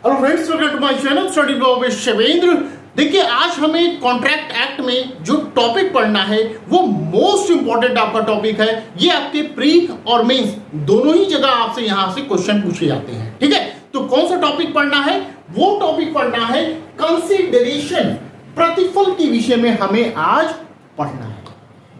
Hello friends, welcome to my channel study with Shivendra. देखिए, आज हमें कॉन्ट्रैक्ट एक्ट में जो टॉपिक पढ़ना है वो मोस्ट इंपॉर्टेंट आपका टॉपिक है। ये आपके प्री और मेंस दोनों ही जगह आपसे यहां से क्वेश्चन पूछे जाते हैं। ठीक है, तो कौन सा टॉपिक पढ़ना है? वो टॉपिक पढ़ना है कंसीडरेशन, प्रतिफल के विषय में हमें आज पढ़ना है।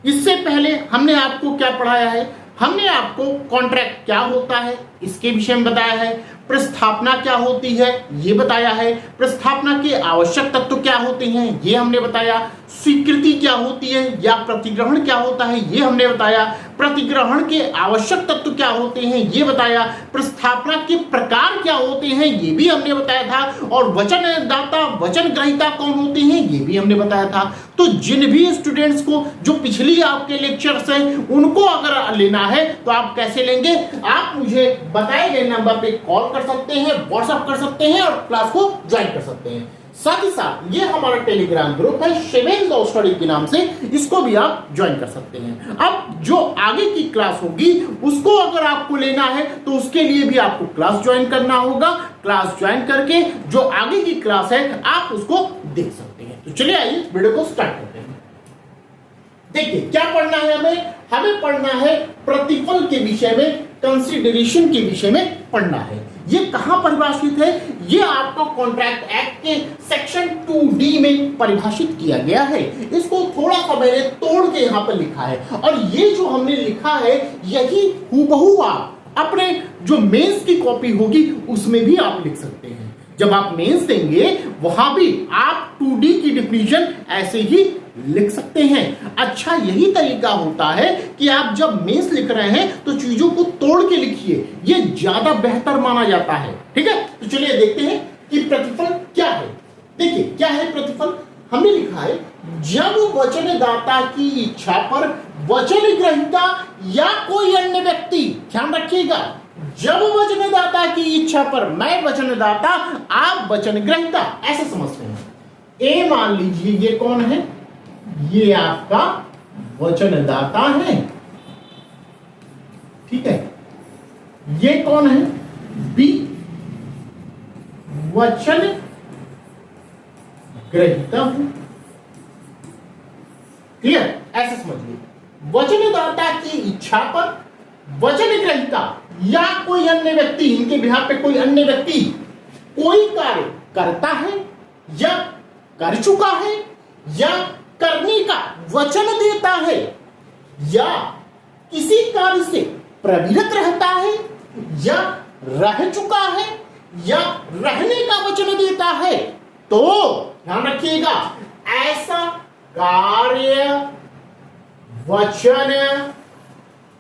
इससे पहले हमने आपको क्या पढ़ाया है? हमने आपको कॉन्ट्रैक्ट क्या होता है इसके विषय में बताया है, प्रस्थापना क्या होती है ये बताया है, प्रस्थापना के आवश्यक तत्व क्या होते हैं ये हमने बताया, स्वीकृति क्या होती है या प्रतिग्रहण क्या होता है ये हमने बताया, प्रतिग्रहण के आवश्यक तत्व क्या होते हैं ये बताया, प्रस्थापना के प्रकार क्या होते हैं ये भी हमने बताया था, और वचनदाता वचन ग्रहीता कौन होते हैं ये भी हमने बताया था। तो जिन भी स्टूडेंट्स को जो पिछली आपके लेक्चर्स हैं उनको अगर लेना है तो आप कैसे लेंगे? आप मुझे बताए गए नंबर पे कॉल कर सकते हैं, व्हाट्सएप कर सकते हैं और क्लास को ज्वाइन कर सकते हैं। साथ ही साथ ये हमारा टेलीग्राम ग्रुप है शिवेंद्र स्टडी के नाम से, इसको भी आप ज्वाइन कर सकते हैं। अब जो आगे की क्लास होगी उसको अगर आपको लेना है तो उसके लिए भी आपको क्लास ज्वाइन करना होगा। क्लास ज्वाइन करके जो आगे की क्लास है आप उसको देख सकते हैं। तो चलिए आइए वीडियो को स्टार्ट करते हैं। देखिए क्या पढ़ना है हमें पढ़ना है प्रतिफल के विषय में, कंसीडरेशन के विषय में पढ़ना है। ये कहां परिभाषित है? ये आपका कॉन्ट्रैक्ट एक्ट के सेक्शन 2D में परिभाषित किया गया है। इसको थोड़ा सा मैंने तोड़ के यहां पर लिखा है, और ये जो हमने लिखा है यही हूबहू आप अपने जो मेंस की कॉपी होगी उसमें भी आप लिख सकते हैं। जब आप मेंस देंगे वहां भी आप 2D की डिफिनीशन ऐसे ही लिख सकते हैं। अच्छा, यही तरीका होता है कि आप जब मेंस लिख रहे हैं तो चीजों को तोड़ के लिखिए, ये ज्यादा बेहतर माना जाता है। ठीक है, तो चलिए देखते हैं कि प्रतिफल क्या है। देखिए क्या है प्रतिफल? हमने लिखा है जब वचनदाता की इच्छा पर वचन ग्रहीता या कोई अन्य व्यक्ति, ध्यान रखिएगा, जब वचनदाता की इच्छा पर, मैं वचनदाता आप वचन ग्रहीता ऐसे समझते हैं। ए मान लीजिए ये कौन है? ये आपका वचनदाता है। ठीक है, ये कौन है? बी वचन ग्रहीता हूं। क्लियर? ऐसे समझिए, वचनदाता की इच्छा पर वचन ग्रहीता या कोई अन्य व्यक्ति, इनके बिहार पे कोई अन्य व्यक्ति कोई कार्य करता है या कर चुका है या करने का वचन देता है या किसी कार्य से प्रवृत्त रहता है या रह चुका है या रहने का वचन देता है, तो ध्यान रखिएगा ऐसा कार्य वचन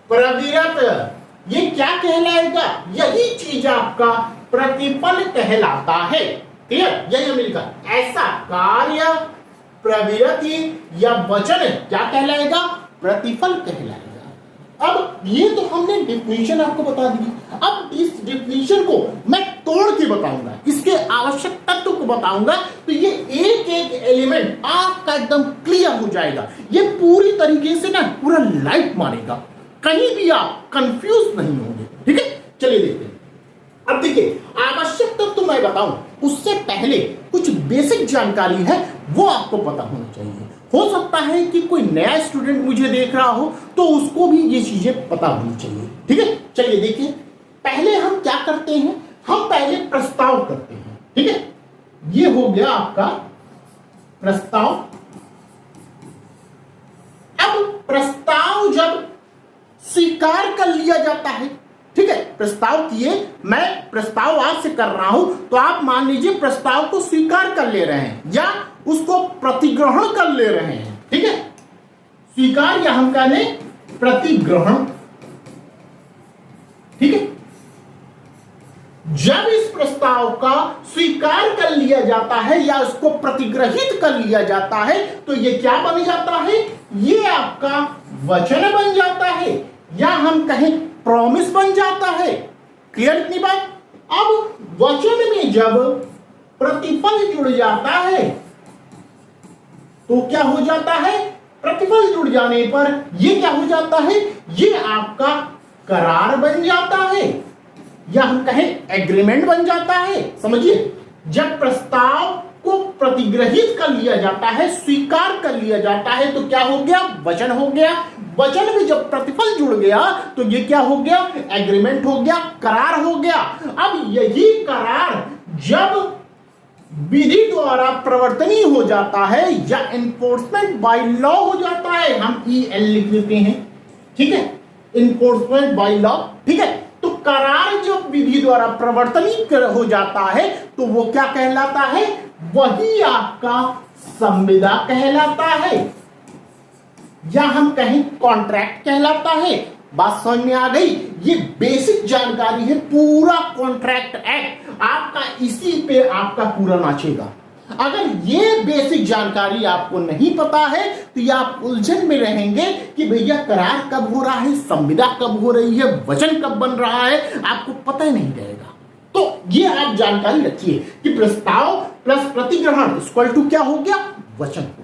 प्रवृत्त ये क्या कहलाएगा? यही चीज आपका प्रतिफल कहलाता है। क्लियर? यही हमने लिखा, ऐसा कार्य प्रवृत्ति या वचन क्या कहलाएगा? प्रतिफल कहलाएगा। अब ये तो हमने डिफिनीशन आपको बता दी। अब इस डिफिनीशन को मैं तोड़ के बताऊंगा, इसके आवश्यक तत्व को बताऊंगा, तो ये एक एक एलिमेंट आपका एकदम क्लियर हो जाएगा। ये पूरी तरीके से ना पूरा लाइट मारेगा, कहीं भी आप कंफ्यूज नहीं होंगे। ठीक है, चलिए देखते हैं। अब देखिए, आवश्यक तत्व मैं बताऊं उससे पहले कुछ बेसिक जानकारी है वो आपको पता होना चाहिए। हो सकता है कि कोई नया स्टूडेंट मुझे देख रहा हो तो उसको भी ये चीजें पता होनी चाहिए। ठीक है, चलिए देखिए, पहले हम क्या करते हैं? हम पहले प्रस्ताव करते हैं। ठीक है, ये हो गया आपका प्रस्ताव। अब प्रस्ताव जब स्वीकार कर लिया जाता है, ठीक है, प्रस्ताव किए, मैं प्रस्ताव आपसे कर रहा हूं तो आप मान लीजिए प्रस्ताव को स्वीकार कर ले रहे हैं या उसको प्रतिग्रहण कर ले रहे हैं। ठीक है, स्वीकार या हम कह लें प्रतिग्रहण। ठीक है, जब इस प्रस्ताव का स्वीकार कर लिया जाता है या उसको प्रतिग्रहित कर लिया जाता है तो ये क्या बन जाता है? ये आपका वचन बन जाता है या हम कहें प्रॉमिस बन जाता है। क्लियर इतनी बात? अब वचन में जब प्रतिफल जुड़ जाता है तो क्या हो जाता है? प्रतिफल जुड़ जाने पर ये क्या हो जाता है? ये आपका करार बन जाता है या हम कहें एग्रीमेंट बन जाता है। समझिए, जब प्रस्ताव को प्रतिग्रहित कर लिया जाता है, स्वीकार कर लिया जाता है, तो क्या हो गया? वचन हो गया। वचन में जब प्रतिफल जुड़ गया तो ये क्या हो गया? एग्रीमेंट हो गया, करार हो गया। अब यही करार जब विधि द्वारा प्रवर्तनीय हो जाता है या एनफोर्समेंट बाय लॉ हो जाता है, हम EL लिख देते हैं, ठीक है, एनफोर्समेंट बाय लॉ, ठीक है। तो करार जब विधि द्वारा प्रवर्तनीय हो जाता है तो वो क्या कहलाता है? वही आपका संविदा कहलाता है, या हम कहें कॉन्ट्रैक्ट कहलाता है। बात समझ में आ गई? ये बेसिक जानकारी है। पूरा कॉन्ट्रैक्ट एक्ट आपका इसी पे आपका पूरा नाचेगा। अगर ये बेसिक जानकारी आपको नहीं पता है तो ये आप उलझन में रहेंगे कि भैया करार कब हो रहा है, संविदा कब हो रही है, वचन कब बन रहा है, आपको पता ही नहीं रहेगा। तो ये आप जानकारी रखिए कि प्रस्ताव प्लस प्रतिग्रहण इक्वल टू क्या हो गया? वचन हो गया।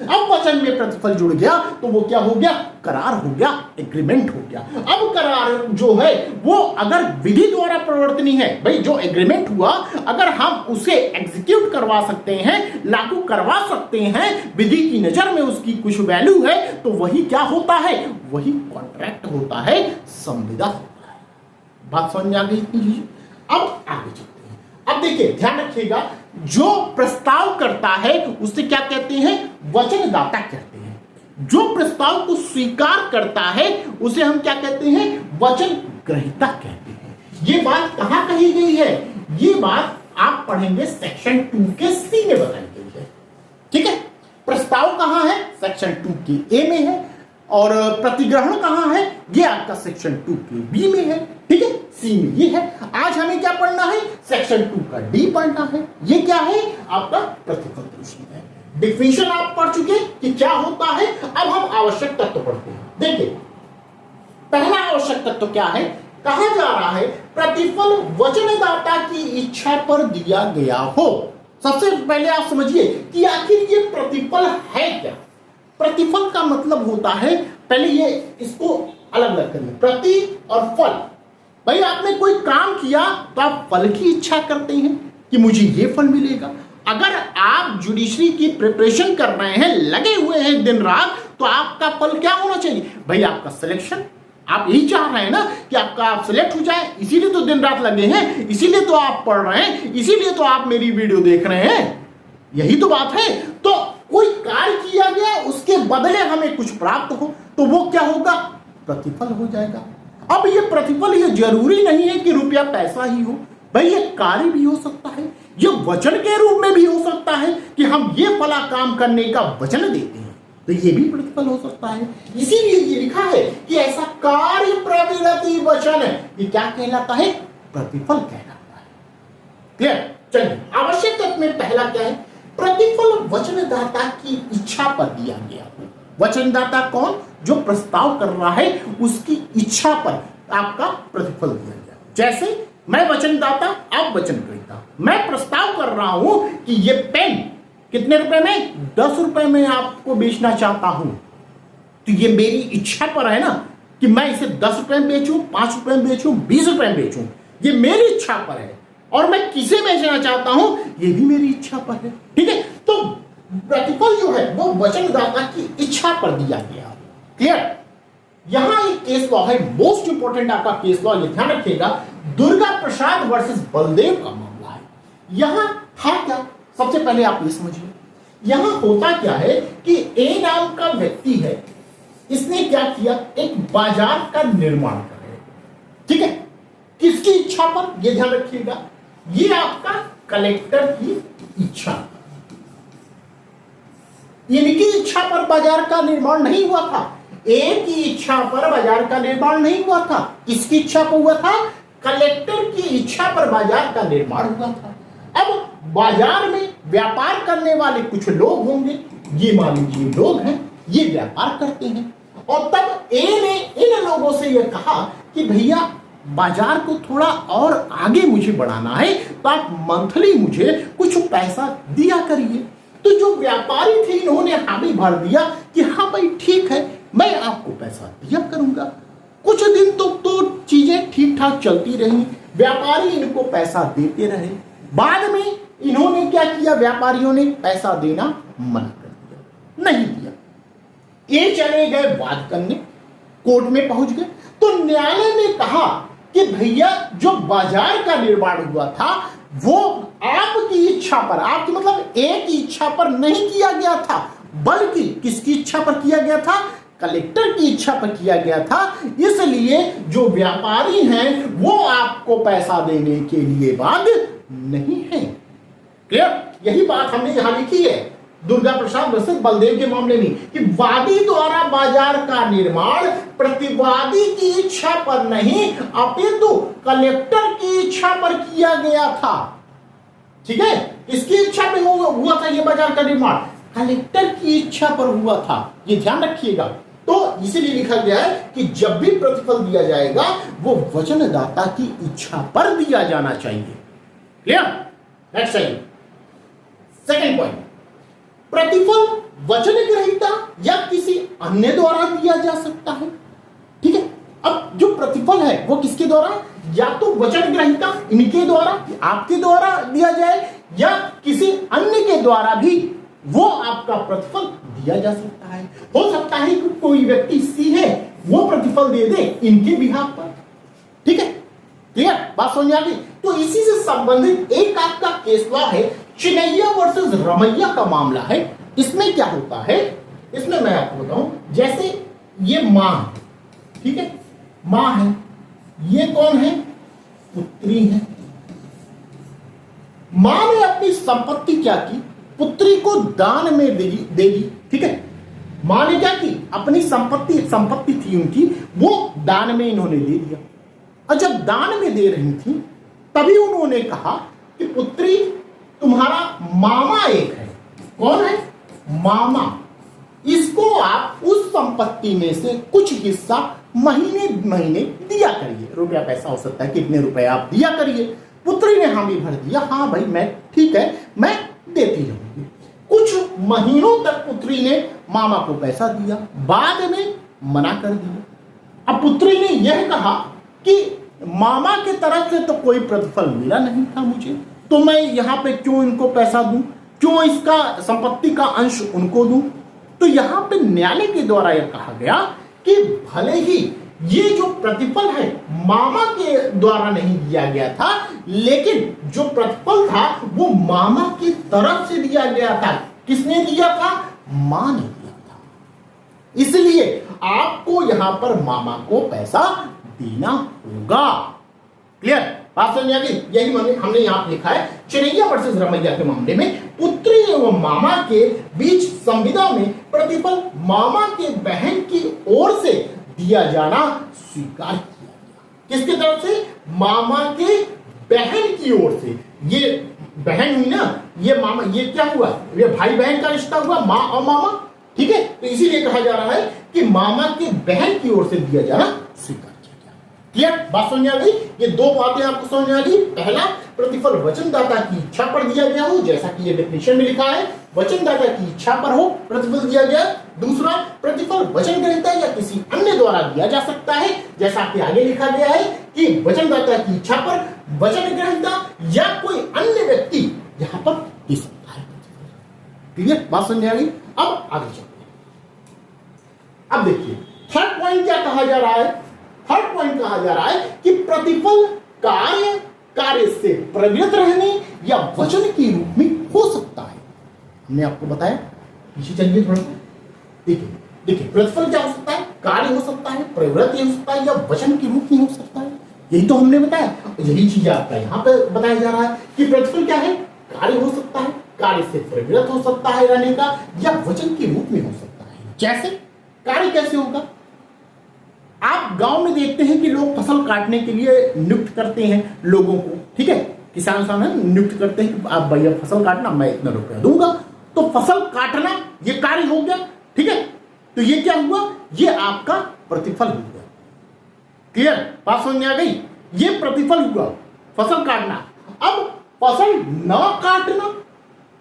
अब वचन में प्रतिफल जुड़ गया तो वो क्या हो गया? करार हो गया, एग्रीमेंट हो गया। अब करार जो है वो अगर विधि द्वारा प्रवर्तनीय है, भाई जो एग्रीमेंट हुआ अगर हम उसे एग्जीक्यूट करवा सकते हैं, लागू करवा सकते हैं, विधि की नजर में उसकी कुछ वैल्यू है, तो वही क्या होता है? वही कॉन्ट्रैक्ट होता है, संविदा होता है। बात समझ में आ गई? अब आगे चलते हैं। अब देखिए, ध्यान रखिएगा, जो प्रस्ताव करता है उसे क्या कहते हैं? वचनदाता कहते हैं। जो प्रस्ताव को स्वीकार करता है उसे हम क्या कहते हैं? वचन ग्रहीता कहते हैं। ये बात कहां कही गई है? ये बात आप पढ़ेंगे सेक्शन 2 के C में बताई गई है, ठीक है। प्रस्ताव कहां है? सेक्शन 2 के A में है, और प्रतिग्रहण कहां है? ये आपका सेक्शन 2 के B में है, ठीक है, C में ये है। आज हमें क्या पढ़ना है? सेक्शन 2 का D पढ़ना है। ये क्या है? आपका प्रतिफल प्रश्न है। डिफिनेशन आप पढ़ चुके कि क्या होता है। अब हम आवश्यक तत्व पढ़ते हैं। देखिए, पहला आवश्यक तत्व क्या है? कहा जा रहा है प्रतिफल वचनदाता की इच्छा पर दिया गया हो। सबसे पहले आप समझिए कि आखिर ये प्रतिफल है क्या। प्रतिफल का मतलब होता है, पहले ये इसको अलग अलग करिए, प्रति और फल। भाई आपने कोई काम किया तो आप फल की इच्छा करते हैं कि मुझे ये फल मिलेगा। अगर आप जुडिशरी की प्रिपरेशन कर रहे हैं, लगे हुए हैं दिन रात, तो आपका फल क्या होना चाहिए? भाई आपका सिलेक्शन। आप यही चाह रहे हैं ना कि आप सिलेक्ट हो जाए, इसीलिए तो दिन रात लगे हैं, इसीलिए तो आप पढ़ रहे हैं, इसीलिए तो आप मेरी वीडियो देख रहे हैं, यही तो बात है। तो कोई कार्य किया गया, उसके बदले हमें कुछ प्राप्त हो तो वो क्या होगा? प्रतिफल हो जाएगा। अब ये प्रतिफल ये जरूरी नहीं है कि रुपया पैसा ही हो, भाई ये कार्य भी हो सकता है, ये वचन के रूप में भी हो सकता है कि हम ये फला काम करने का वचन देते हैं, तो ये भी प्रतिफल हो सकता है। इसीलिए ये लिखा है कि ऐसा कार्य प्रवृत्ति वचन ये क्या कहलाता है? प्रतिफल कहलाता है। क्लियर? चलिए, आवश्यक तत्व में पहला क्या है? प्रतिफल वचनदाता की इच्छा पर दिया गया हो। वचनदाता कौन? जो प्रस्ताव कर रहा है उसकी इच्छा पर आपका प्रतिफल दिया गया। जैसे मैं वचनदाता, आप वचन ग्रहीता, मैं प्रस्ताव कर रहा हूं कि ये पेन कितने रुपए में? 10 रुपए में आपको बेचना चाहता हूं, तो ये मेरी इच्छा पर है ना कि मैं इसे 10 रुपए में बेचूं, 5 रुपए में बेचूं, 20 रुपए में बेचूं, ये मेरी इच्छा पर है। और मैं किसे बेचना चाहता हूं ये भी मेरी इच्छा पर है, ठीक है। तो प्रतिफल जो है वो वचनदाता की इच्छा पर दिया गया। क्लियर? यहां एक केस लॉ है, मोस्ट इंपोर्टेंट आपका केस लॉ, ये ध्यान रखिएगा, दुर्गा प्रसाद वर्सेस बलदेव का मामला है। यहां था क्या? सबसे पहले आप ये समझिए, यहां होता क्या है कि ए नाम का व्यक्ति है, इसने क्या किया? एक बाजार का निर्माण कर रहे, ठीक है, किसकी इच्छा पर? ये ध्यान रखिएगा, ये आपका कलेक्टर की इच्छा, इनकी इच्छा पर बाजार का निर्माण नहीं हुआ था। ए की इच्छा पर बाजार का निर्माण नहीं हुआ था। किसकी इच्छा पर हुआ था? कलेक्टर की इच्छा पर बाजार का निर्माण हुआ था। अब बाजार में व्यापार करने वाले कुछ लोग होंगे, ये मान लीजिए लोग हैं, ये व्यापार करते हैं, और तब ए ने इन लोगों से यह कहा कि भैया बाजार को थोड़ा और आगे मुझे बढ़ाना है, तो आप मंथली मुझे कुछ पैसा दिया करिए। तो जो व्यापारी थे इन्होंने हामी भर दिया कि हाँ भाई ठीक है, मैं आपको पैसा दिया करूंगा। कुछ दिन तो चीजें ठीक ठाक चलती रही, व्यापारी इनको पैसा देते रहे। बाद में इन्होंने क्या किया, व्यापारियों ने पैसा देना मना कर दिया, नहीं दिया। ये चले गए वाद करने, कोर्ट में पहुंच गए। तो न्यायालय ने कहा कि भैया जो बाजार का निर्माण हुआ था वो आपकी इच्छा पर, आपकी मतलब एक इच्छा पर नहीं किया गया था, बल्कि किसकी इच्छा पर किया गया था, कलेक्टर की इच्छा पर किया गया था। इसलिए जो व्यापारी हैं वो आपको पैसा देने के लिए बाध्य नहीं है। क्लियर? यही बात हमने यहां लिखी है दुर्गा प्रसाद वर्सेस बलदेव के मामले में कि वादी द्वारा बाजार का निर्माण प्रतिवादी की इच्छा पर नहीं अपितु कलेक्टर की इच्छा पर किया गया था। ठीक है, किसकी इच्छा पे हुआ था ये बाजार का निर्माण, कलेक्टर की इच्छा पर हुआ था, ये ध्यान रखिएगा। तो इसीलिए लिखा गया है कि जब भी प्रतिफल दिया जाएगा वो वचनदाता की इच्छा पर दिया जाना चाहिए। क्लियर? नेक्स्ट चाहिए सेकंड पॉइंट, प्रतिफल वचन ग्रहीता या किसी अन्य द्वारा दिया जा सकता है। ठीक है, अब जो प्रतिफल है वो किसके द्वारा, या तो वचन ग्रहीता इनके द्वारा, आपके द्वारा दिया जाए, या किसी अन्य के द्वारा भी वो आपका प्रतिफल दिया जा सकता है। हो सकता है कि कोई व्यक्ति सी है वो प्रतिफल दे दे इनके बिहाफ पर। ठीक है, क्लियर? बात समझ आ गई? तो इसी से संबंधित एक आपका केस लॉ है, चिनैया वर्सेस रमैया का मामला है। इसमें क्या होता है, इसमें मैं आपको बताऊं, जैसे ये मां, ठीक है, मां है, ये कौन है, पुत्री है। मां ने अपनी संपत्ति क्या की, पुत्री को दान में दे दी। ठीक है, मां ने क्या की, अपनी संपत्ति थी उनकी, वो दान में इन्होंने दे दिया। और जब दान में दे रही थी तभी उन्होंने कहा कि पुत्री तुम्हारा मामा एक है। कौन है, मामा, इसको आप उस संपत्ति में से कुछ हिस्सा महीने महीने दिया करिए। रुपया पैसा हो सकता है, कितने रुपए आप दिया करिए। पुत्री ने हामी भर दिया, हाँ भाई मैं ठीक है मैं देती रहूंगी। कुछ महीनों तक पुत्री ने मामा को पैसा दिया, बाद में मना कर दिया। अब पुत्री ने यह कहा कि मामा के तरफ से तो कोई प्रतिफल मिला नहीं था मुझे, तो मैं यहां पे क्यों इनको पैसा दूं, क्यों इसका संपत्ति का अंश उनको दूं। तो यहां पे न्यायालय के द्वारा यह कहा गया कि भले ही ये जो प्रतिफल है मामा के द्वारा नहीं दिया गया था, लेकिन जो प्रतिफल था वो मामा की तरफ से दिया गया था। किसने दिया था, मां ने दिया था। इसलिए आपको यहां पर मामा को पैसा देना होगा। क्लियर? बात समझ आ गई? यही हमने यहां लिखा है, चिनैया वर्सेस रमैया के मामले में पुत्री एवं मामा के बीच संविदा में प्रतिफल मामा के बहन की ओर से दिया जाना स्वीकार किया गया। किसकी तरफ से, मामा के बहन की ओर से। ये बहन हुई ना, ये मामा, ये क्या हुआ, ये भाई बहन का रिश्ता हुआ, माँ और मामा। ठीक है, तो इसीलिए कहा जा रहा है कि मामा के बहन की ओर से दिया जाना स्वीकार किया गया। क्लियर? बात समझ आ गई? ये दो बातें आपको समझ आ गई। पहला, प्रतिफल वचनदाता की इच्छा पर दिया गया हो, जैसा कि ये डेफिनेशन में लिखा है, वचनदाता की इच्छा पर हो प्रतिफल दिया गया। दूसरा, प्रतिफल वचन ग्रहीता या किसी अन्य द्वारा दिया जा सकता है, जैसा कि आगे लिखा गया है कि वचनदाता की इच्छा पर वचन ग्रहीता या कोई अन्य व्यक्ति यहां पर दे सकता है। क्लियर? बात समझ आ गई? अब आगे चलते हैं। अब देखिए थर्ड पॉइंट क्या कहा जा रहा है। थर्ड पॉइंट कहा जा रहा है कि प्रतिफल कार्य से प्रवृत्त रहने या वचन के रूप में हो सकता है। हमने आपको बताया, पीछे चलिए थोड़ा सा। देखिए प्रतिफल क्या हो सकता है, कार्य हो सकता है, प्रवृत्ति हो सकता है, या वचन के रूप में हो सकता है। यही तो हमने बताया, यही चीज आपका यहाँ पे बताया जा रहा है कि प्रतिफल क्या है, कार्य हो सकता है, कार्य से प्रवृत्त हो सकता है रहने का, या वचन के रूप में हो सकता है। जैसे कार्य कैसे होगा, आप गांव में देखते हैं कि लोग फसल काटने के लिए नियुक्त करते हैं लोगों को। ठीक है, किसान सामने नियुक्त करते हैं कि आप भैया फसल काटना, मैं इतना रुपया दूंगा। तो फसल काटना ये कार्य हो गया। ठीक है, तो ये क्या हुआ, ये आपका प्रतिफल हुआ। क्लियर? बात समझ में आ गई? ये प्रतिफल हुआ, फसल काटना। अब फसल न काटना,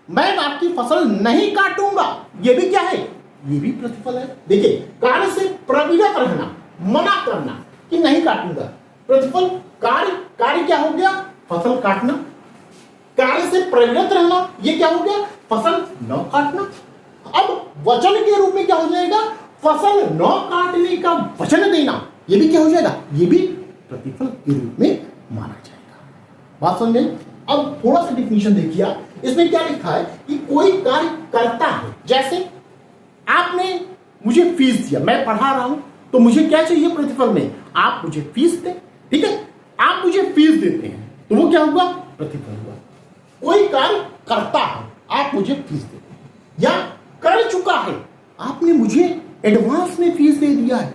मैं आपकी फसल नहीं काटूंगा, ये भी क्या है, ये भी प्रतिफल है। देखिए, कार्य से प्रवृत्त रहना, मना करना कि नहीं काटूंगा, प्रतिफल कार्य कार्य क्या हो गया? फसल काटना। कार्य से प्रेरित रहना, ये क्या हो गया? फसल न काटना। अब वचन के रूप में क्या हो जाएगा? फसल न काटने का वचन देना, ये भी क्या हो जाएगा? ये भी प्रतिफल के रूप में माना जाएगा। बात समझ में? अब थोड़ा सा डिफिनीशन देखिए, इसमें क्या लिखा है कि कोई कार्य करता है, जैसे आपने मुझे फीस दिया, मैं पढ़ा रहा हूं, तो मुझे क्या चाहिए प्रतिफल में? आप मुझे फीस दें, ठीक है? आप मुझे फीस देते हैं तो वो क्या हुआ? प्रतिफल हुआ। कोई कार्य करता है, आप मुझे फीस देते हैं, या कर चुका है, आपने मुझे एडवांस में फीस दे दिया है।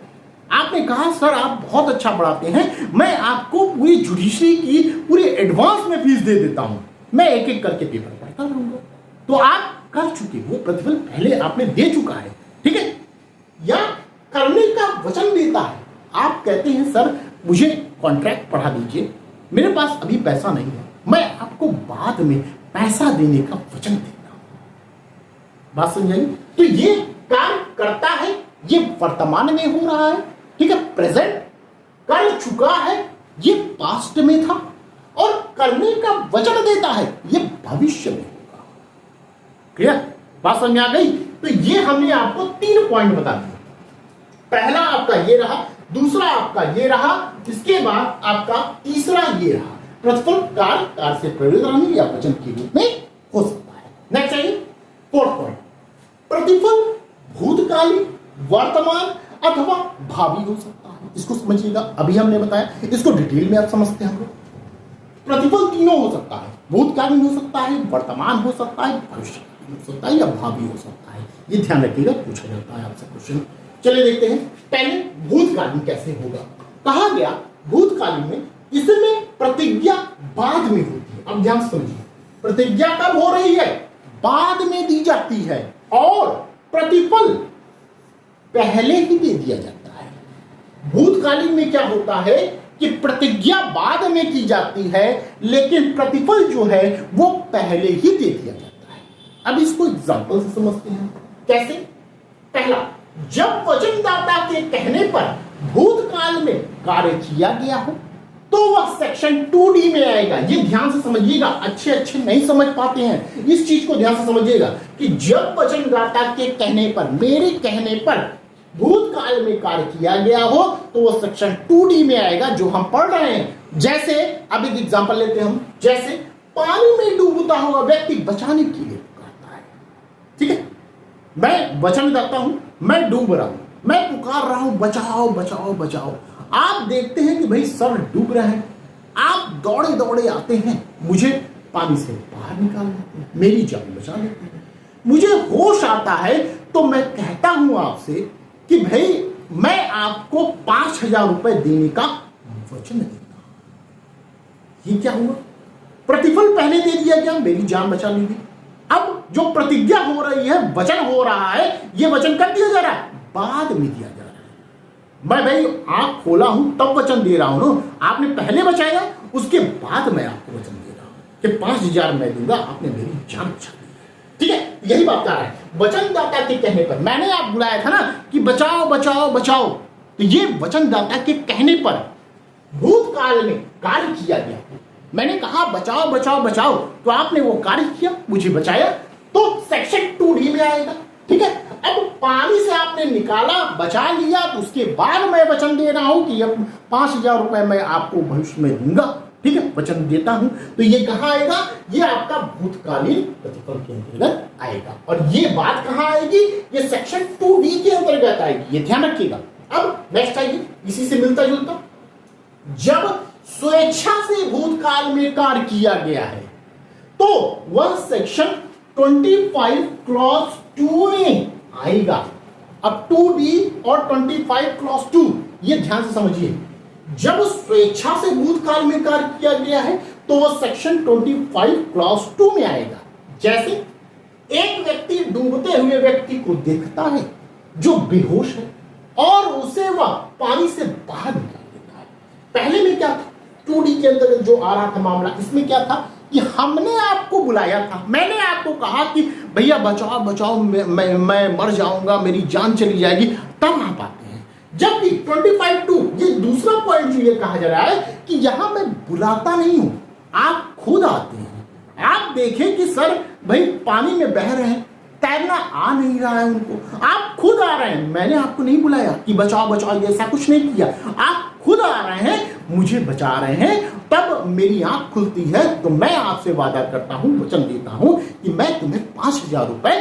आपने कहा सर आप बहुत अच्छा पढ़ाते हैं, मैं आपको पूरी जुडिशरी की पूरी एडवांस में फीस दे देता हूं, मैं एक एक करके पेपर पढ़ता रहूंगा। तो आप कर चुके, वो प्रतिफल पहले आपने दे चुका है, ठीक है? या करने का वचन देता है, आप कहते हैं सर मुझे कॉन्ट्रैक्ट पढ़ा दीजिए, मेरे पास अभी पैसा नहीं है, मैं आपको बाद में पैसा देने का वचन देता हूं। बात समझाइए? तो ये कार्य करता है, ये वर्तमान में हो रहा है, ठीक है? प्रेजेंट कर चुका है, ये पास्ट में था, और करने का वचन देता है, ये भविष्य में होगा। क्लियर? बात समझ में आ गई? तो ये हमने आपको 3 पॉइंट बता दिए। पहला आपका ये रहा, दूसरा आपका ये रहा, इसके बाद आपका तीसरा ये रहा, प्रतिफल कार्य से प्रेरित रहने या वचन के रूप में हो सकता है। नेक्स्ट आइए, 4th पॉइंट, प्रतिफल भूतकालीन, वर्तमान अथवा भावी हो सकता है। इसको समझिएगा, अभी हमने बताया, इसको डिटेल में आप समझते हैं। हम लोग प्रतिफल तीनों हो सकता है, भूतकालीन हो सकता है, वर्तमान हो सकता है, भविष्य हो सकता है, या भावी हो सकता है। ये ध्यान रखिएगा, पूछा जाता है आपसे क्वेश्चन। चलिए देखते हैं, पहले भूतकालीन कैसे होगा। कहा गया भूतकालीन में इसमें प्रतिज्ञा बाद में होती है। अब ध्यान समझिए, प्रतिज्ञा कब हो रही है? बाद में दी जाती है, और प्रतिफल पहले ही दे दिया जाता है। भूतकालीन में क्या होता है कि प्रतिज्ञा बाद में की जाती है, लेकिन प्रतिफल जो है वो पहले ही दे दिया जाता है। अब इसको एग्जांपल से समझते हैं। कैसे? पहला, जब वचनदाता के कहने पर भूतकाल में कार्य किया गया हो तो वह सेक्शन 2D में आएगा। ये ध्यान से समझिएगा, अच्छे नहीं समझ पाते हैं, इस चीज को ध्यान से समझिएगा कि जब वचनदाता के कहने पर, मेरे कहने पर भूतकाल में कार्य किया गया हो तो वह सेक्शन 2D में आएगा, जो हम पढ़ रहे हैं। जैसे अब एक एग्जांपल लेते हैं हम, जैसे पानी में डूबता हुआ व्यक्ति बचाने के लिए पुकारता है, ठीक है? मैं वचनदाता हूं, मैं डूब रहा हूं, मैं पुकार रहा हूं बचाओ बचाओ बचाओ। आप देखते हैं कि भाई सर डूब रहे हैं, आप दौड़े दौड़े आते हैं, मुझे पानी से बाहर निकाल लेते हैं, मेरी जान बचा लेते हैं। मुझे होश आता है तो मैं कहता हूं आपसे कि भाई मैं आपको 5,000 रुपए देने का वचन देता हूं। ये क्या हुआ? प्रतिफल पहले दे दिया गया, मेरी जान बचा ली गई। अब जो प्रतिज्ञा हो रही है, वचन हो रहा है, ये वचन कब दिया जा रहा है? बाद में दिया जा रहा है। मैं भाई आंख खोला हूं तब वचन दे रहा हूं ना, आपने पहले बचाया, उसके बाद मैं आपको वचन दे रहा हूं कि 5,000 मैं दूंगा, आपने मेरी जान बचा ली। ठीक है, यही बात कर रहा है। वचनदाता के कहने पर, मैंने आप बुलाया था ना कि बचाओ बचाओ बचाओ, तो ये वचनदाता के कहने पर भूतकाल में कार्य किया गया। मैंने कहा बचाओ बचाओ बचाओ, तो आपने वो कार्य किया, मुझे बचाया, तो सेक्शन 2D में आएगा। ठीक है, अब पानी से आपने निकाला, बचा लिया, तो उसके बाद मैं वचन दे रहा हूं कि अब 5,000 रुपए मैं आपको भविष्य में दूंगा। ठीक है, वचन देता हूं, तो ये कहां आएगा? ये आपका भूतकालीन प्रतिफल के अंतर्गत आएगा। और ये बात कहां आएगी? ये सेक्शन 2D के अंतर्गत आएगी, ये ध्यान रखिएगा। अब नेक्स्ट आइए, इसी से मिलता जुलता, जब स्वेच्छा से भूतकाल में कार्य किया गया है तो वह सेक्शन 25 क्लॉज 2 में आएगा। अब 2D और 25 क्लॉज 2 ये ध्यान से समझिए। जब स्वेच्छा से भूतकाल में कार्य किया गया है तो वह सेक्शन 25 क्लॉज 2 में आएगा। जैसे एक व्यक्ति डूबते हुए व्यक्ति को देखता है जो बेहोश है और उसे वह पानी से बाहर निकाल देता है। पहले में क्या था? 2D के अंदर जो आ रहा था मामला, इसमें क्या था कि हमने आपको बुलाया था, मैंने आपको कहा कि भैया बचाओ बचाओ, मैं मर जाऊंगा, मेरी जान चली जाएगी, तब आप आते हैं। जबकि 25(2) ये दूसरा पॉइंट जो ये कहा जा रहा है कि यहां मैं बुलाता नहीं हूं, आप खुद आते हैं। आप देखें कि सर भाई पानी में बह रहे हैं, तैरना आ नहीं रहा है उनको, आप खुद आ रहे हैं, मैंने आपको नहीं बुलाया कि बचाओ बचाओ, ऐसा कुछ नहीं किया, आप खुद आ रहे हैं, मुझे बचा रहे हैं, तब मेरी आंख खुलती है तो मैं आपसे वादा करता हूं, वचन देता हूं कि मैं तुम्हें 5,000 रुपए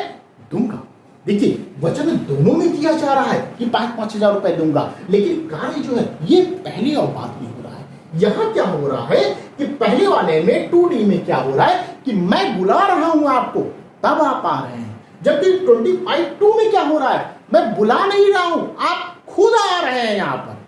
दूंगा। देखिए वचन दोनों में किया जा रहा है कि 5,000 रुपए दूंगा, लेकिन कार्य जो है ये पहले और बाद में हो रहा है। यहां क्या हो रहा है कि पहले वाले में 2D में क्या हो रहा है कि मैं बुला रहा हूं आपको, तब आप आ रहे हैं, जबकि 25(2) में क्या हो रहा है, मैं बुला नहीं रहा हूं, आप खुद आ रहे हैं। यहां पर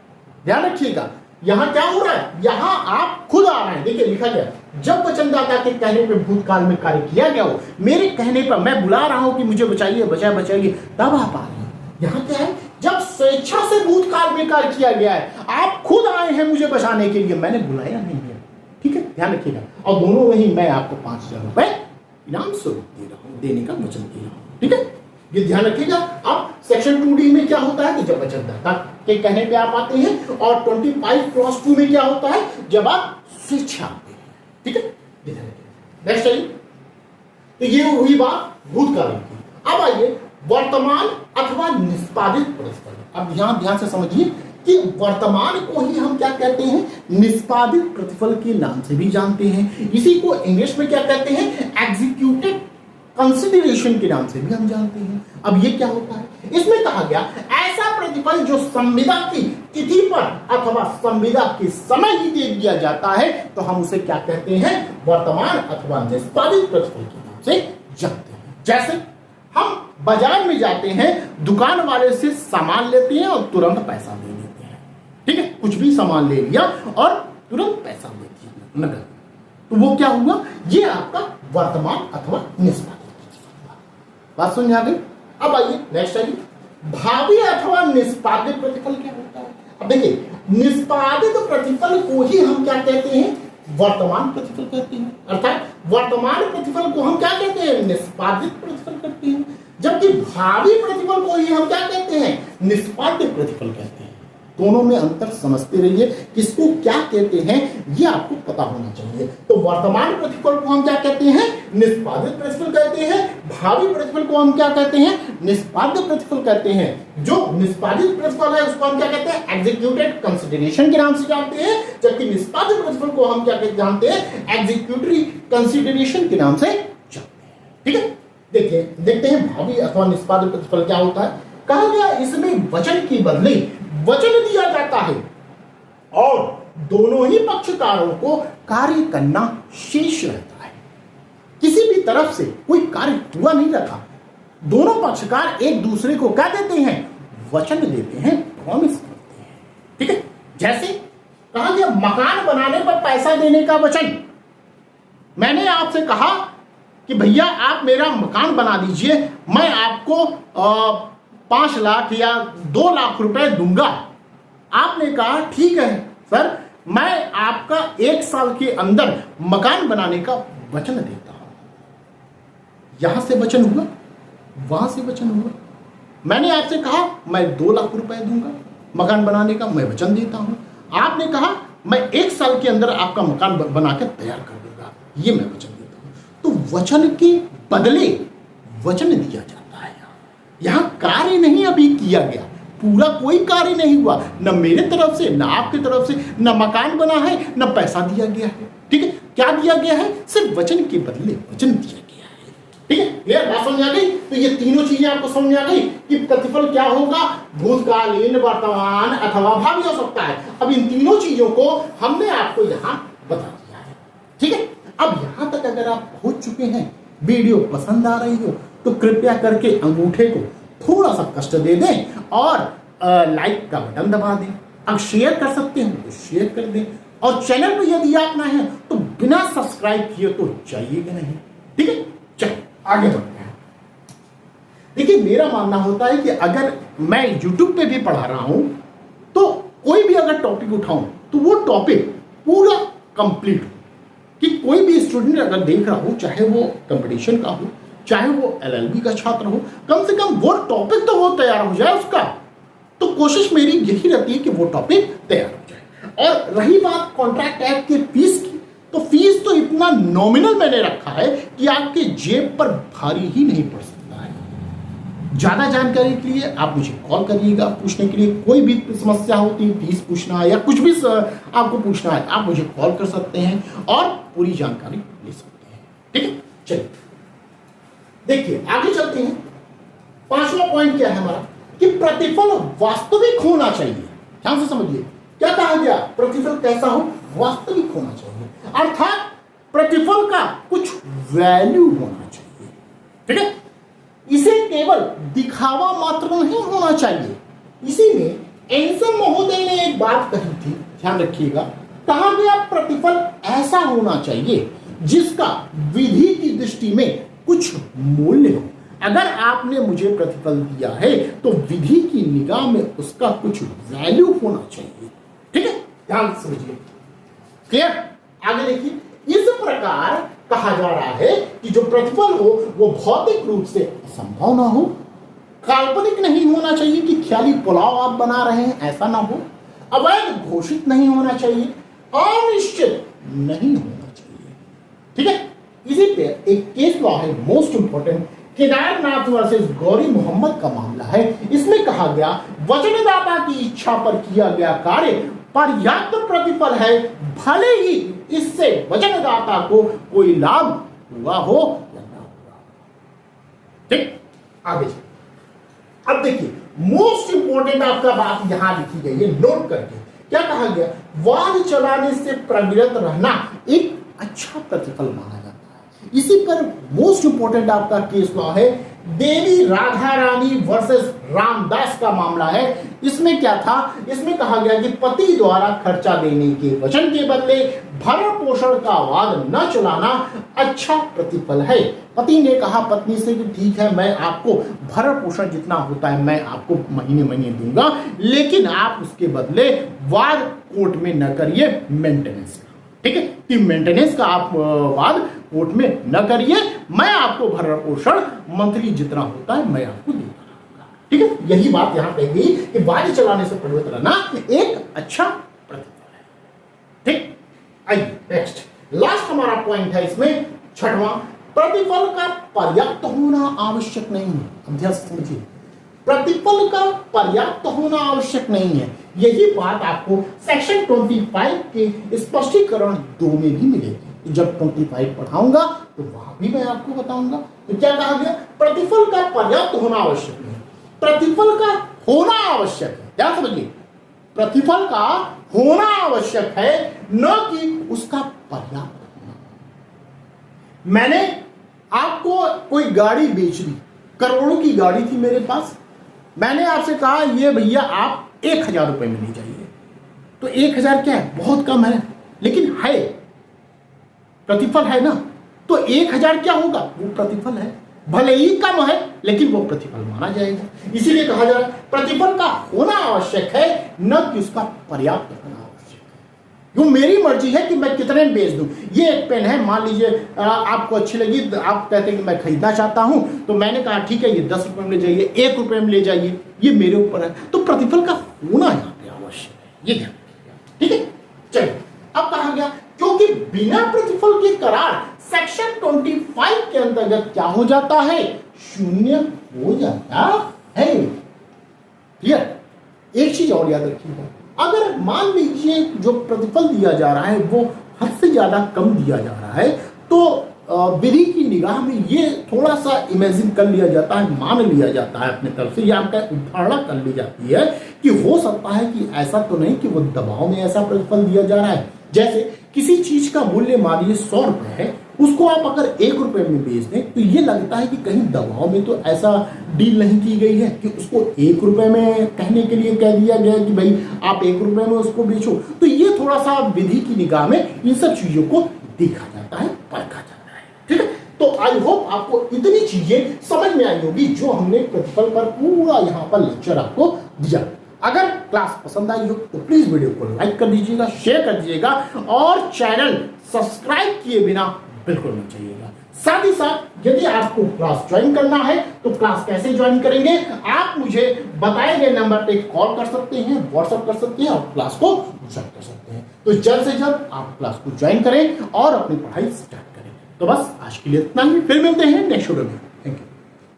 ध्यान रखिएगा, यहां क्या हो रहा है, यहां आप खुद आ रहे हैं। देखिए लिखा गया, जब वचनदाता के कहने पर भूतकाल में कार्य किया गया हो, मेरे कहने पर मैं बुला रहा हूं कि मुझे बचाइए बचाइए बचाइए, तब आप आ रहे हैं। यहां क्या है, जब स्वेच्छा से भूतकाल में कार्य किया गया है, आप खुद आए हैं मुझे बचाने के लिए, मैंने बुलाया नहीं है। ठीक है, ध्यान रखिएगा। और दोनों में ही मैं आपको 5,000 रुपए इनाम स्वरूप दे रहा हूं, देने का वचन दे रहा हूं। ठीक है, ये ध्यान रखिएगा। अब सेक्शन 2D में क्या होता है कि जब वचनदाता के कहने पे आप आते हैं, और 25(2) में क्या होता है, जब आप स्वेच्छा आते हैं। ठीक है, नेक्स्ट आइए। तो ये हुई बात भूतकाल की। अब आइए वर्तमान अथवा निष्पादित प्रतिफल। अब यहां ध्यान से समझिए कि वर्तमान को ही हम क्या कहते हैं, निष्पादित प्रतिफल के नाम से भी जानते हैं। इसी को इंग्लिश में क्या कहते हैं, एग्जीक्यूटेड कंसिडरेशन के नाम से भी हम जानते हैं। अब ये क्या होता है, इसमें कहा गया ऐसा प्रतिफल जो संविदा की तिथि पर अथवा संविदा के समय ही दे दिया जाता है, तो हम उसे क्या कहते हैं, वर्तमान अथवा निष्पादित प्रतिफल के नाम से जानते हैं। जैसे हम बाजार में जाते हैं, दुकान वाले से सामान लेते हैं और तुरंत पैसा ले लेते हैं। ठीक है, कुछ भी सामान ले लिया और तुरंत पैसा ले दिया नगद, तो वो क्या हुआ, ये आपका वर्तमान अथवा निष्पादित। बात समझ आ गई। अब आइए नेक्स्ट आइए, भावी अथवा निष्पादित प्रतिफल क्या होता है। अब देखिए, निष्पादित प्रतिफल को ही हम क्या कहते हैं, वर्तमान प्रतिफल कहते हैं, अर्थात वर्तमान प्रतिफल को हम क्या कहते हैं, निष्पादित प्रतिफल कहते हैं, जबकि भावी प्रतिफल को ही हम क्या कहते हैं, निष्पादित प्रतिफल कहते हैं। दोनों में अंतर समझते रहिए, किसको क्या कहते हैं ये आपको पता होना चाहिए। तो वर्तमान प्रतिफल को हम क्या कहते हैं, निष्पादित प्रतिफल कहते हैं, भावी प्रतिफल को हम क्या कहते हैं, निष्पादित प्रतिफल कहते हैं। जो निष्पादित प्रतिफल है उसको हम क्या कहते हैं, एग्जीक्यूटेड कंसिडरेशन के नाम से जानते हैं, जबकि निष्पादित प्रतिफल को हम क्या जानते हैं, एग्जीक्यूटरी कंसिडरेशन के नाम से जानते हैं। ठीक है, देखिए देखते हैं भावी अथवा निष्पादित प्रतिफल क्या होता है। कहा गया इसमें वचन की बदले वचन दिया जाता है और दोनों ही पक्षकारों को कार्य करना शेष रहता है। किसी भी तरफ से कोई कार्य हुआ नहीं रहता, दोनों पक्षकार एक दूसरे को क्या देते हैं, वचन देते हैं, प्रॉमिस करते हैं। ठीक है, जैसे कहा गया मकान बनाने पर पैसा देने का वचन। मैंने आपसे कहा कि भैया आप मेरा मकान बना दीजिए, मैं आपको 5 लाख या 2 लाख रुपए दूंगा। आपने कहा ठीक है सर, मैं आपका 1 साल के अंदर मकान बनाने का वचन देता हूं। यहां से वचन हुआ, वहां से वचन हुआ। मैंने आपसे कहा मैं 2 लाख रुपए दूंगा मकान बनाने का, मैं वचन देता हूं। आपने कहा मैं 1 साल के अंदर आपका मकान बनाकर तैयार कर दूंगा, ये मैं वचन देता हूं। तो वचन के बदले वचन दिया जाता है। यहां कार्य नहीं अभी किया गया, पूरा कोई कार्य नहीं हुआ, न मेरे तरफ से न आपकी तरफ से, न मकान बना है न पैसा दिया गया है। ठीक है, क्या दिया गया है, सिर्फ वचन के बदले वचन दिया गया है। ठीक है, क्लियर बात समझ आ गई। तो ये तीनों चीजें आपको समझ आ गई कि प्रतिफल क्या होगा, भूतकालीन, वर्तमान अथवा भावी हो सकता है। अब इन तीनों चीजों को हमने आपको यहां बता दिया है। ठीक है, अब यहां तक अगर आप पहुंच चुके हैं, वीडियो पसंद आ रही हो, तो कृपया करके अंगूठे को थोड़ा सा कष्ट दे दें और लाइक का बटन दबा दें। अब शेयर कर सकते हैं तो शेयर कर दें, और चैनल पर यदि आप नए हैं तो बिना सब्सक्राइब किए तो जाइएगा नहीं। ठीक है, चलिए आगे बढ़ते हैं। देखिए मेरा मानना होता है कि अगर मैं YouTube पे भी पढ़ा रहा हूं तो कोई भी अगर टॉपिक उठाऊं तो वो टॉपिक पूरा कंप्लीट हो, कि कोई भी स्टूडेंट अगर देख रहा हो, चाहे वो कंपटीशन का हो, चाहे वो LLB का छात्र हो, कम से कम वो टॉपिक तो वो तैयार हो जाए उसका, तो कोशिश मेरी यही रहती है कि वो टॉपिक तैयार हो जाए। और रही बात कॉन्ट्रैक्ट एक्ट के फीस की, तो फीस तो इतना नॉमिनल मैंने रखा है कि आपके जेब पर भारी ही नहीं पड़ सकता है। ज्यादा जानकारी के लिए आप मुझे कॉल करिएगा, पूछने के लिए कोई भी समस्या होती है, फीस पूछना है या कुछ भी आपको पूछना है, आप मुझे कॉल कर सकते हैं और पूरी जानकारी ले सकते हैं। ठीक है, चलिए देखिए आगे चलते हैं। 5वां पॉइंट क्या है हमारा कि प्रतिफल वास्तविक होना चाहिए। ध्यान से समझिए, क्या कहा गया? प्रतिफल कैसा हो? वास्तविक होना चाहिए, अर्थात प्रतिफल का कुछ वैल्यू होना चाहिए। ठीक है, इसे केवल दिखावा मात्र नहीं होना चाहिए। इसी में एंसन महोदय ने एक बात कही थी, ध्यान रखिएगा, कहा गया प्रतिफल ऐसा होना चाहिए जिसका विधि की दृष्टि में कुछ मूल्य हो। अगर आपने मुझे प्रतिफल दिया है तो विधि की निगाह में उसका कुछ वैल्यू होना चाहिए। ठीक है, ध्यान समझिए, क्लियर? आगे देखिए, इस प्रकार कहा जा रहा है कि जो प्रतिफल हो वो भौतिक रूप से असंभव ना हो, काल्पनिक नहीं होना चाहिए कि ख्याली पुलाव आप बना रहे हैं, ऐसा ना हो, अवैध घोषित नहीं होना चाहिए, अनिश्चित नहीं होना चाहिए। ठीक है, इसी पे एक केस लॉ है most important, Kedarnath versus Gauri Mohammad का मामला है। इसमें कहा गया वचनदाता की इच्छा पर किया गया कार्य पर्याप्त प्रतिफल है, भले ही इससे वचनदाता को कोई लाभ हुआ हो या ना हुआ। ठीक, आगे चलिए। अब देखिए मोस्ट इंपोर्टेंट आपका बात यहां लिखी गई है, नोट करके। क्या कहा गया? वाद चलाने से प्रविरत रहना एक अच्छा प्रतिफल माना जाता है। इसी पर मोस्ट इंपोर्टेंट आपका केस लॉ है देवी राधा रानी वर्सेस रामदास का मामला है। इसमें क्या था? इसमें कहा गया कि पति द्वारा खर्चा देने के वचन के बदले भरण पोषण का वाद न चलाना अच्छा प्रतिफल है। पति ने कहा पत्नी से कि ठीक है, मैं आपको भरण पोषण जितना होता है मैं आपको महीने महीने दूंगा, लेकिन आप उसके बदले वाद कोर्ट में न करिए, मेंटेनेंस का। ठीक है, कि मेंटेनेंस का आप वाद कोर्ट में न करिए, मैं आपको भरण पोषण मंथली जितना होता है मैं आपको दूंगा। ठीक है, यही बात यहां कही गई कि वाद चलाने से प्रवृत्त रहना एक अच्छा प्रतिफल है। ठीक, आइए नेक्स्ट, लास्ट हमारा पॉइंट है इसमें, छठवां, प्रतिफल का पर्याप्त होना आवश्यक नहीं है। अब ध्यान से समझिए, प्रतिफल का पर्याप्त होना आवश्यक नहीं है। यही बात आपको सेक्शन 25 के स्पष्टीकरण 2 में भी मिलेगी। तो जब 25 पढ़ाऊंगा तो वहां भी मैं आपको बताऊंगा। तो क्या कहा गया? प्रतिफल का पर्याप्त होना आवश्यक नहीं, प्रतिफल का होना आवश्यक है। क्या समझिए, प्रतिफल का होना आवश्यक है, न कि उसका पर्याप्त होना। मैंने आपको कोई गाड़ी बेच दी, करोड़ों की गाड़ी थी मेरे पास, मैंने आपसे कहा ये भैया आप 1000 रुपए में ले जाइए। तो 1000 क्या है? बहुत कम है, लेकिन है, प्रतिफल है ना। तो 1000 क्या होगा? वो प्रतिफल है, भले ही कम है लेकिन वो प्रतिफल माना जाएगा। इसीलिए कहा जा रहा है प्रतिफल का होना आवश्यक है, न कि उसका पर्याप्त होना आवश्यक है। वो मेरी मर्जी है कि मैं कितने में बेच दूं। ये एक पेन है, मान लीजिए आपको अच्छी लगी, आप कहते हैं कि मैं खरीदना चाहता हूं, तो मैंने कहा ठीक है ये 10 रुपए में ले जाइए, 1 रुपए में ले जाइए, ये मेरे ऊपर है। तो प्रतिफल का होना यहाँ पे आवश्यक है, ये ध्यान रखिएगा। ठीक है, चलिए अब कहा गया क्योंकि बिना प्रतिफल के करार सेक्शन 25 के अंतर्गत क्या हो जाता है? शून्य हो जाता है। क्लियर? एक चीज और याद रखिएगा, अगर मान लीजिए जो प्रतिफल दिया जा रहा है वो हद से ज्यादा कम दिया जा रहा है, तो विधि की निगाह में ये थोड़ा सा इमेजिन कर लिया जाता है, मान लिया जाता है अपने तरफ से, या आपका धारणा कर ली जाती है कि हो सकता है कि ऐसा तो नहीं कि वो दबाव में ऐसा प्रतिफल दिया जा रहा है। जैसे किसी चीज का मूल्य मानिए 100 रुपए है, उसको आप अगर 1 रुपए में बेच दें तो ये लगता है कि कहीं दबाव में तो ऐसा डील नहीं की गई है कि उसको 1 रुपए में कहने के लिए कह दिया गया कि भाई आप 1 रुपए में उसको बेचो। तो ये थोड़ा सा विधि की निगाह में इन सब चीजों को देखा जाता है, परखा जाता है। ठीक है, तो आई होप आपको इतनी चीजें समझ में आई होगी जो हमने प्रतिफल पर पूरा यहाँ पर लेक्चर आपको दिया। अगर क्लास पसंद आई हो तो प्लीज वीडियो को लाइक कर दीजिएगा, शेयर कर दीजिएगा और चैनल सब्सक्राइब किए बिना बिल्कुल मत जाइएगा। साथ ही साथ यदि आपको क्लास ज्वाइन करना है तो क्लास कैसे ज्वाइन करेंगे, आप मुझे बताए गए नंबर पे कॉल कर सकते हैं, व्हाट्सएप कर सकते हैं और क्लास को ज्वाइन कर सकते हैं। तो जल्द से जल्द आप क्लास को ज्वाइन करें और अपनी पढ़ाई स्टार्ट करें। तो बस आज के लिए इतना ही, फिर मिलते हैं नेक्स्ट वीडियो में। Thank you.